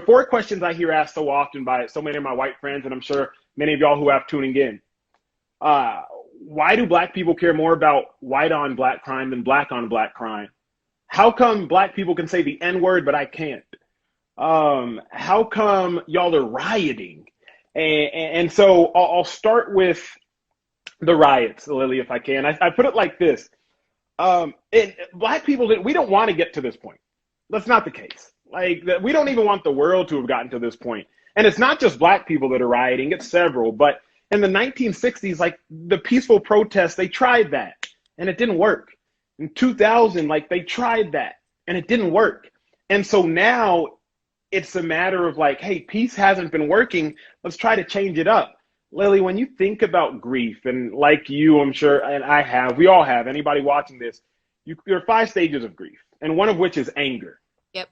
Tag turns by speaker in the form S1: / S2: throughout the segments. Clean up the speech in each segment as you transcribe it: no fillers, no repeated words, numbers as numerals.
S1: four questions I hear asked so often by so many of my white friends, and I'm sure many of y'all who have tuning in. Why do black people care more about white on black crime than black on black crime? How come black people can say the N-word, but I can't? How come y'all are rioting? And so I'll start with the riots, Lily, if I can. I put it like this. Black people, we don't want to get to this point. That's not the case. Like, we don't even want the world to have gotten to this point. And it's not just black people that are rioting, it's several. But in the 1960s, like, the peaceful protests, they tried that, and it didn't work. In 2000, like, they tried that, and it didn't work. And so now it's a matter of like, hey, peace hasn't been working. Let's try to change it up. Lily, when you think about grief, and like you, I'm sure, and I have, we all have, anybody watching this, there are 5 stages of grief, and one of which is anger.
S2: Yep.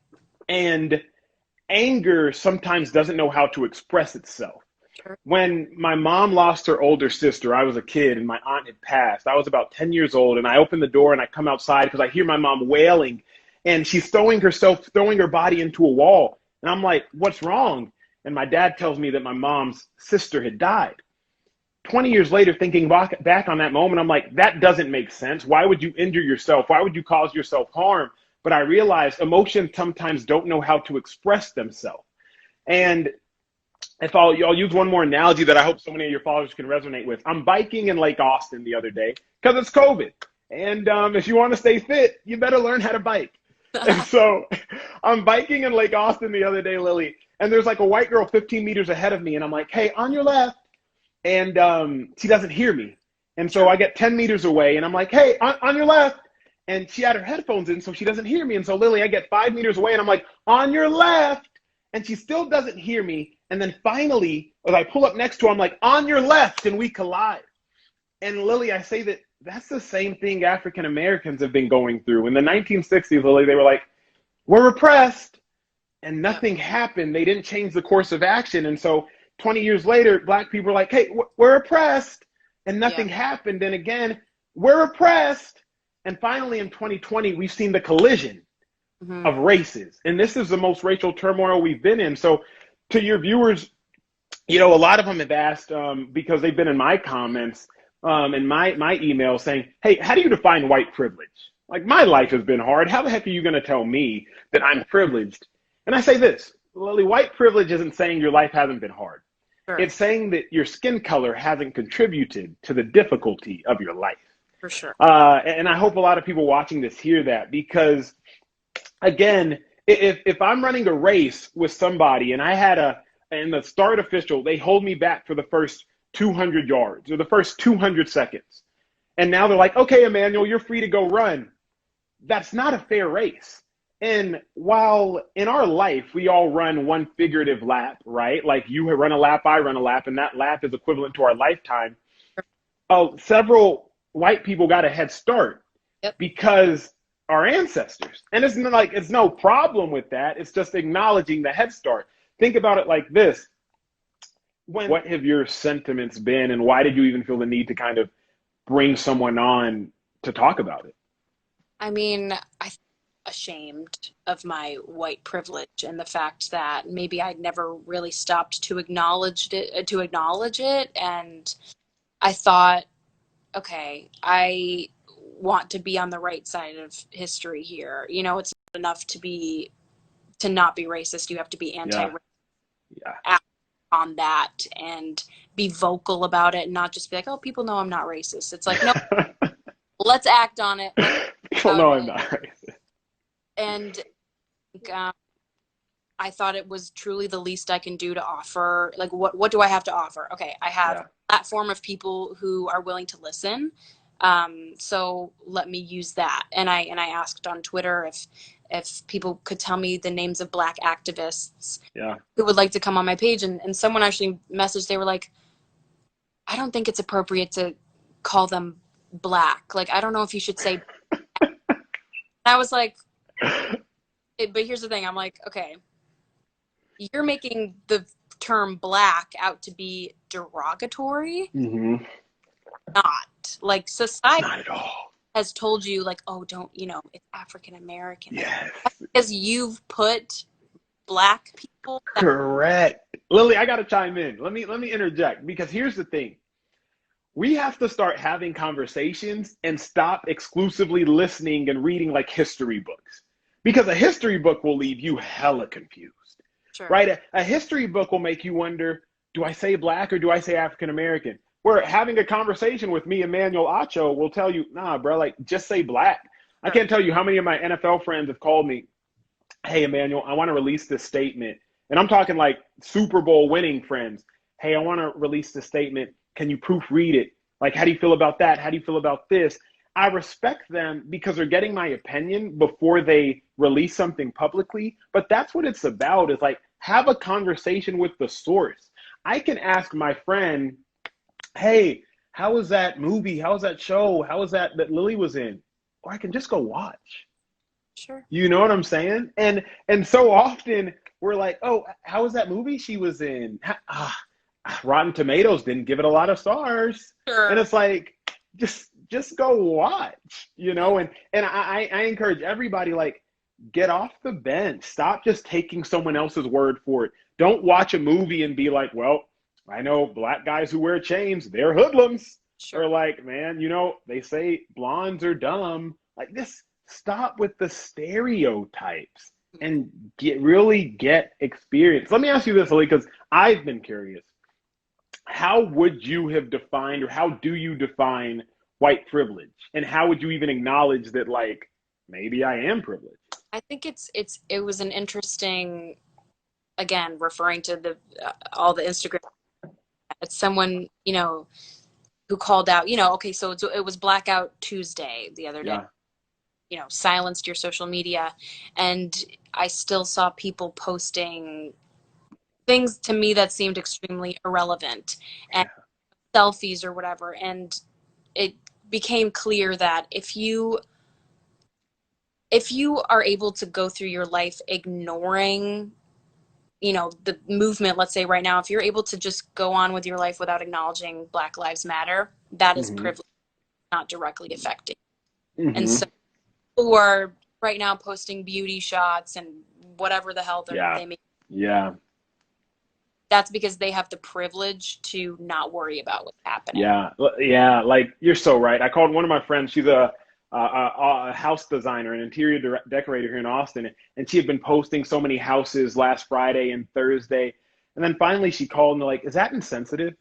S1: And anger sometimes doesn't know how to express itself.
S2: Sure.
S1: When my mom lost her older sister, I was a kid and my aunt had passed. I was about 10 years old, and I open the door and I come outside because I hear my mom wailing, and she's throwing her body into a wall. And I'm like, what's wrong? And my dad tells me that my mom's sister had died. 20 years later, thinking back on that moment, I'm like, that doesn't make sense. Why would you injure yourself? Why would you cause yourself harm? But I realized emotions sometimes don't know how to express themselves. And if I'll use one more analogy that I hope so many of your followers can resonate with. I'm biking in Lake Austin the other day because it's COVID. And if you want to stay fit, you better learn how to bike. And so I'm biking in Lake Austin the other day, Lily, and there's like a white girl 15 meters ahead of me. And I'm like, hey, on your left. And she doesn't hear me. And so I get 10 meters away and I'm like, hey, on your left. And she had her headphones in, so she doesn't hear me. And so Lily, I get 5 meters away and I'm like, on your left. And she still doesn't hear me. And then finally, as I pull up next to her, I'm like, on your left, and we collide. And Lily, I say that that's the same thing African Americans have been going through. In the 1960s, Lily, they were like, we're repressed, and nothing happened. They didn't change the course of action. And so 20 years later, black people are like, hey, we're oppressed, and nothing happened. And again, we're oppressed. And finally, in 2020, we've seen the collision of races. And this is the most racial turmoil we've been in. So to your viewers, you know, a lot of them have asked, because they've been in my comments, in my email saying, hey, how do you define white privilege? Like, my life has been hard. How the heck are you going to tell me that I'm privileged? And I say this, Lily, white privilege isn't saying your life hasn't been hard.
S2: Sure.
S1: It's saying that your skin color hasn't contributed to the difficulty of your life.
S2: For sure.
S1: And I hope a lot of people watching this hear that, because, again, if I'm running a race with somebody and I had and the start official, they hold me back for the first 200 yards or the first 200 seconds. And now they're like, okay, Emmanuel, you're free to go run. That's not a fair race. And while in our life, we all run one figurative lap, right? Like, you run a lap, I run a lap, and that lap is equivalent to our lifetime. Several white people got a head start because our ancestors. And it's no problem with that. It's just acknowledging the head start. Think about it like this. What have your sentiments been, and why did you even feel the need to kind of bring someone on to talk about it?
S2: I mean, I'm ashamed of my white privilege and the fact that maybe I'd never really stopped to acknowledge it. And I thought, okay, I want to be on the right side of history here. You know, it's not enough to not be racist. You have to be anti-racist on that and be vocal about it, and not just be like, oh, people know I'm not racist. It's like, no, let's act on it.
S1: People know I'm not racist.
S2: And I thought it was truly the least I can do to offer. Like, what do I have to offer? Okay, I have a platform of people who are willing to listen. So let me use that. And I asked on Twitter if people could tell me the names of Black activists who would like to come on my page. And someone actually messaged, they were like, I don't think it's appropriate to call them Black. Like, I don't know if you should say. I was like, but here's the thing. I'm like, okay, you're making the term Black out to be derogatory.
S1: Mm-hmm.
S2: Not. Like, society
S1: not at all
S2: has told you, like, oh, don't, it's African American.
S1: Yes.
S2: Because you've put Black people.
S1: Correct. Lily, I got to chime in. Let me interject, because here's the thing. We have to start having conversations and stop exclusively listening and reading like history books, because a history book will leave you hella confused.
S2: Sure.
S1: Right? A history book will make you wonder, do I say black or do I say African American? Where having a conversation with me, Emmanuel Acho, will tell you, nah, bro, like just say black. Sure. I can't tell you how many of my NFL friends have called me, hey, Emmanuel, I want to release this statement. And I'm talking like Super Bowl winning friends. Hey, I want to release this statement. Can you proofread it? Like, how do you feel about that? How do you feel about this? I respect them because they're getting my opinion before they release something publicly. But that's what it's about, is like, have a conversation with the source. I can ask my friend, hey, how was that movie? How was that show? How was that Lily was in? Or I can just go watch.
S2: Sure.
S1: You know what I'm saying? And so often we're like, oh, how was that movie she was in? Rotten Tomatoes didn't give it a lot of stars.
S2: Sure.
S1: And it's like, just go watch, you know? And I encourage everybody, like, get off the bench. Stop just taking someone else's word for it. Don't watch a movie and be like, well, I know black guys who wear chains, they're hoodlums. Sure. Or like, man, you know, they say blondes are dumb. Like this, stop with the stereotypes and really get experience. Let me ask you this, Ali, because I've been curious. How would you have defined, or how do you define white privilege? And how would you even acknowledge that, like, maybe I am privileged?
S2: I think it was an interesting, again, referring to the all the Instagram, it's someone, you know, who called out, you know, okay, so it was Blackout Tuesday the other day. Yeah. You know, silenced your social media. And I still saw people posting things to me that seemed extremely irrelevant, and selfies or whatever. And it became clear that if you are able to go through your life ignoring, you know, the movement, let's say right now, if you're able to just go on with your life without acknowledging Black Lives Matter, that is privilege, not directly affecting. And so who are right now posting beauty shots and whatever the hell they make.
S1: Yeah.
S2: That's because they have the privilege to not worry about what's happening.
S1: Yeah. Like, you're so right. I called one of my friends. She's a house designer, an interior decorator here in Austin. And she had been posting so many houses last Friday and Thursday. And then finally she called and like, is that insensitive?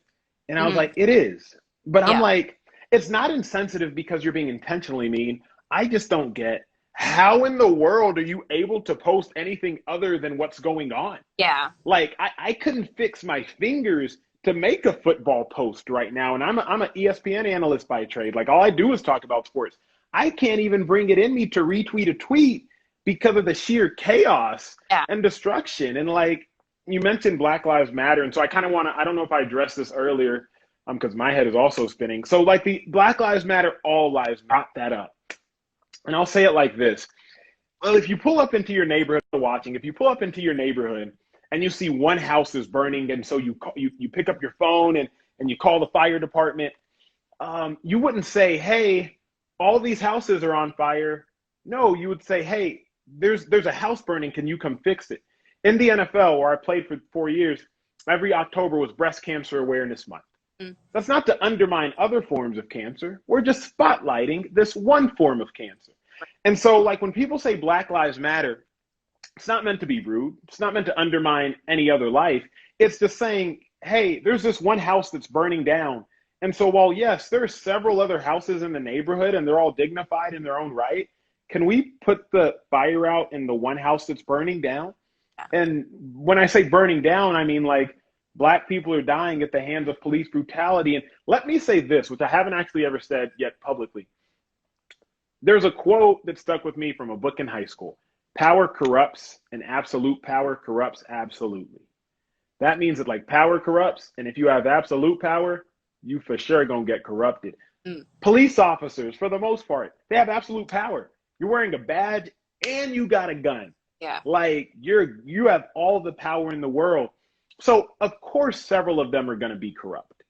S1: And I was like, it is. But I'm like, it's not insensitive because you're being intentionally mean. I just don't get, how in the world are you able to post anything other than what's going on?
S2: Yeah.
S1: Like, I couldn't fix my fingers to make a football post right now. And I'm an ESPN analyst by trade. Like, all I do is talk about sports. I can't even bring it in me to retweet a tweet because of the sheer chaos and destruction. And like, you mentioned Black Lives Matter. And so I kind of want to, I don't know if I addressed this earlier because my head is also spinning. So like the Black Lives Matter, all lives, brought that up. And I'll say it like this. Well, if you pull up into your neighborhood if you pull up into your neighborhood and you see one house is burning, and so you pick up your phone and you call the fire department, you wouldn't say, hey, all these houses are on fire. No, you would say, hey, there's a house burning. Can you come fix it? In the NFL, where I played for 4 years, every October was Breast Cancer Awareness Month. That's not to undermine other forms of cancer. We're just spotlighting this one form of cancer. And so, like, when people say Black Lives Matter, it's not meant to be rude. It's not meant to undermine any other life. It's just saying, hey, there's this one house that's burning down. And so while, yes, there are several other houses in the neighborhood and they're all dignified in their own right, can we put the fire out in the one house that's burning down? And when I say burning down, I mean, like, Black people are dying at the hands of police brutality. And let me say this, which I haven't actually ever said yet publicly. There's a quote that stuck with me from a book in high school. Power corrupts, and absolute power corrupts absolutely. That means that, like, power corrupts, and if you have absolute power, you for sure gonna get corrupted. Police officers, for the most part, they have absolute power. You're wearing a badge and you got a gun.
S2: Yeah.
S1: Like, you have all the power in the world. So of course several of them are going to be corrupt.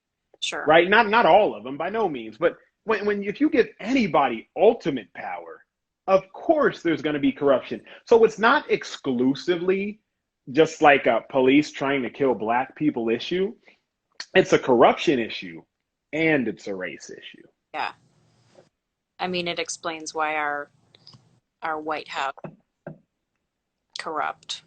S2: Sure.
S1: Right? Not all of them, by no means, but if you give anybody ultimate power, of course there's going to be corruption. So it's not exclusively just like a police trying to kill black people issue. It's a corruption issue and it's a race issue.
S2: Yeah. I mean, it explains why our White House corrupt.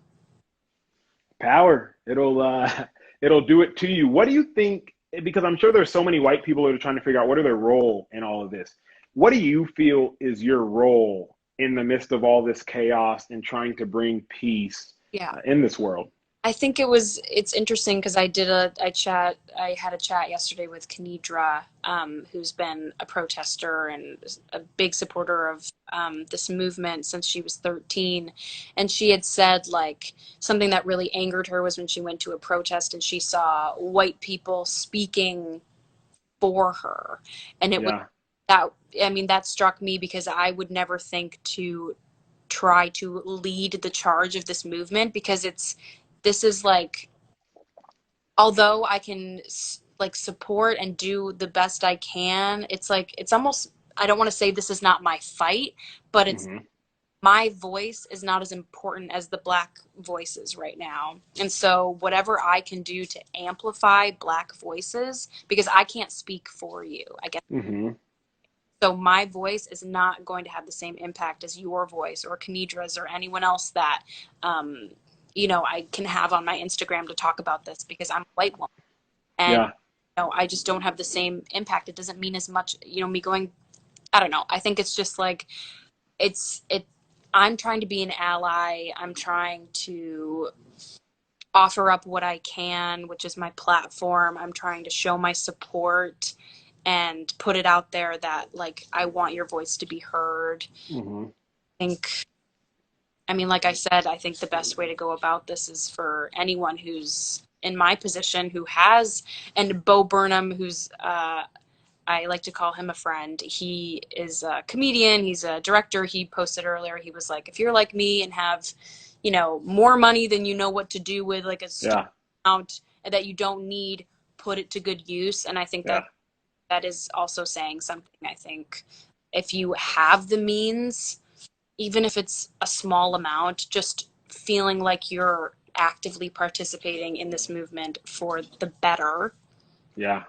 S1: Power. It'll do it to you. What do you think? Because I'm sure there's so many white people that are trying to figure out what are their role in all of this. What do you feel is your role in the midst of all this chaos and trying to bring peace
S2: Yeah.
S1: in this world?
S2: I think it's interesting because I had a chat yesterday with Kanidra, who's been a protester and a big supporter of this movement since she was 13. And she had said, like, something that really angered her was when she went to a protest and she saw white people speaking for her. And it was that, I mean, that struck me because I would never think to try to lead the charge of this movement, because this is like, although I can like support and do the best I can, it's like, it's almost, I don't want to say this is not my fight, but it's my voice is not as important as the black voices right now. And so whatever I can do to amplify black voices, because I can't speak for you, I guess. So my voice is not going to have the same impact as your voice or Kanidra's or anyone else that, I can have on my Instagram to talk about this, because I'm a white woman. And, I just don't have the same impact. It doesn't mean as much, me going, I don't know. I think it's just like, I'm trying to be an ally. I'm trying to offer up what I can, which is my platform. I'm trying to show my support and put it out there that, like, I want your voice to be heard. I mean, like I said, I think the best way to go about this is for anyone who's in my position who has, and Bo Burnham, who's, I like to call him a friend. He is a comedian. He's a director. He posted earlier. He was like, if you're like me and have, more money than you know what to do with, like a amount that you don't need, put it to good use. And I think that is also saying something. I think if you have the means, even if it's a small amount, just feeling like you're actively participating in this movement for the better.
S1: Yeah.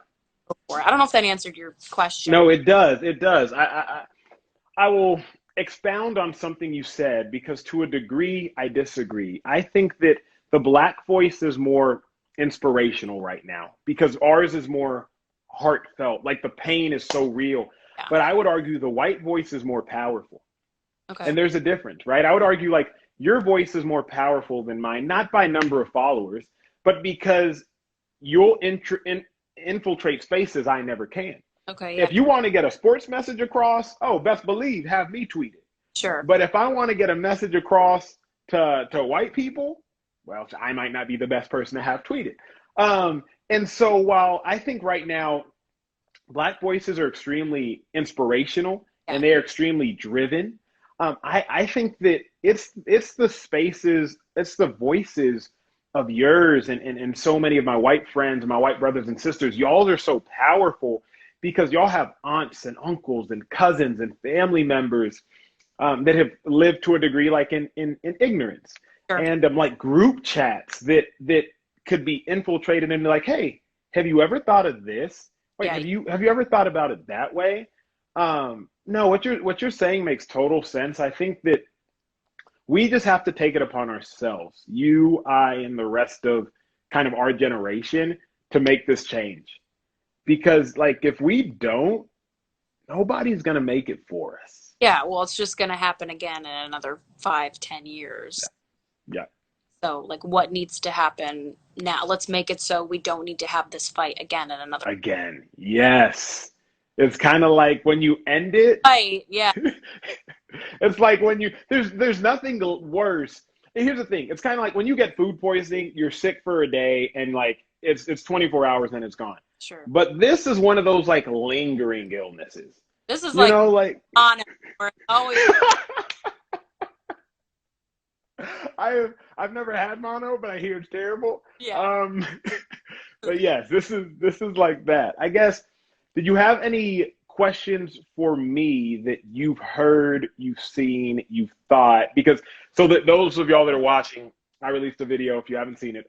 S2: I don't know if that answered your question.
S1: No, it does. It does. I will expound on something you said, because to a degree, I disagree. I think that the black voice is more inspirational right now, because ours is more heartfelt. Like, the pain is so real. Yeah. But I would argue the white voice is more powerful. Okay. And there's a difference, right? I would argue, like, your voice is more powerful than mine, not by number of followers, but because you'll infiltrate spaces I never can.
S2: Okay. Yeah.
S1: If you want to get a sports message across, best believe, have me tweet it.
S2: Sure.
S1: But if I want to get a message across to white people, well, I might not be the best person to have tweeted. And so while I think right now black voices are extremely inspirational and they are extremely driven, I think that it's the spaces, it's the voices of yours and so many of my white friends, my white brothers and sisters. Y'all are so powerful because y'all have aunts and uncles and cousins and family members that have lived to a degree like in ignorance. Sure. And like group chats that could be infiltrated and be like, hey, have you ever thought of this? Wait, have you ever thought about it that way? No, what you're saying makes total sense. I think that we just have to take it upon ourselves, you, I, and the rest of kind of our generation, to make this change. Because, like, if we don't, nobody's going to make it for us.
S2: Yeah, well, it's just going to happen again in another 5-10 years.
S1: Yeah.
S2: So, like, what needs to happen now? Let's make it so we don't need to have this fight again in another.
S1: Again, yes. It's kind of like when you end it.
S2: Right, yeah.
S1: It's like when there's nothing worse. And here's the thing. It's kind of like when you get food poisoning, you're sick for a day and like it's 24 hours and it's gone.
S2: Sure.
S1: But this is one of those like lingering illnesses.
S2: This is
S1: like
S2: on it. Always.
S1: I've never had mono, but I hear it's terrible.
S2: Yeah.
S1: But yes, this is like that. I guess, did you have any questions for me that you've heard, you've seen, you've thought? Because so that those of y'all that are watching, I released a video, if you haven't seen it,